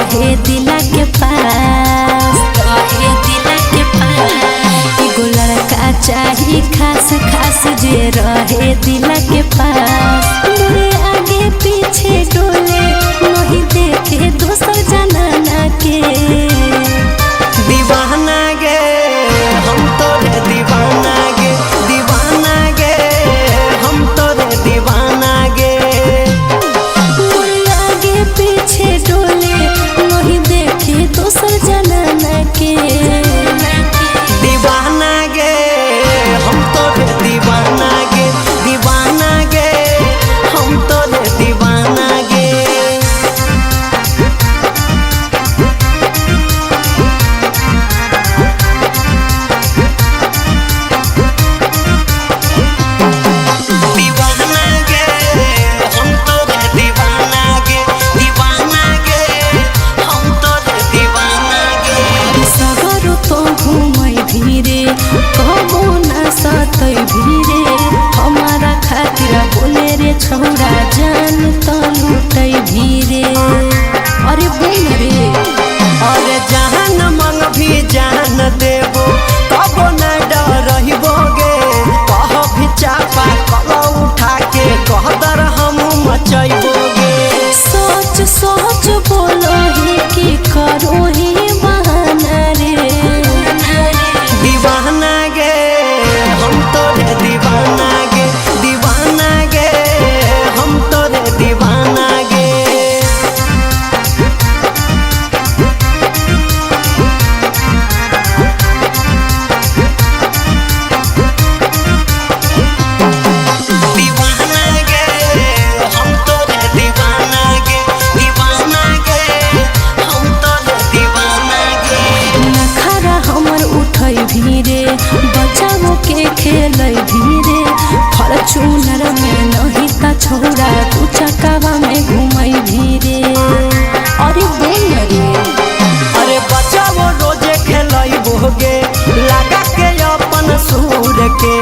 रहे दिल के पास, रहे दिल के पास। एगो लड़का चाही खास खास जे रहे दिल के पास। मोरे आगे पीछे डोले नहीं देखे दोसर जनाना के। दीवाना गे हम तोरे दीवाना गे, दीवाना गे हम तोरे दीवाना गे। मोरे आगे पीछे डोले नहीं देखे दोसर जनाना के। दीवाना गे हम तोरे दीवाना गे, दीवाना गे हम तोरे दीवाना गे। कबो न सतै भीरे हमारा खातिर बोले रे छौरा जान त लुटै भीरे। अरे बोल रे अरे जान मंग भी जान देबो कबो न डरहिबो गे। कह भी चापा कल उठा के कहदर हम मचैबो गे। सोच सोच बोलो ही कि करो ही बहाना रे। दीवाना गे हम तोरे दीवाना गे, दीवाना गे हम तोरे दीवाना गे। दीवाना गे हम तोरे दीवाना गे, दीवाना गे हम तोरे दीवाना गे। नखरा हमर उठै भीरे बचाओ के खेलै भीरे। फॉर्च्यूनर में नहीं त छौरा दू चक्कावा में घूमै भीरे। अरे बोल रे अरे बचाओ रोजे खेलैबो गे लगा के अपन सूर के।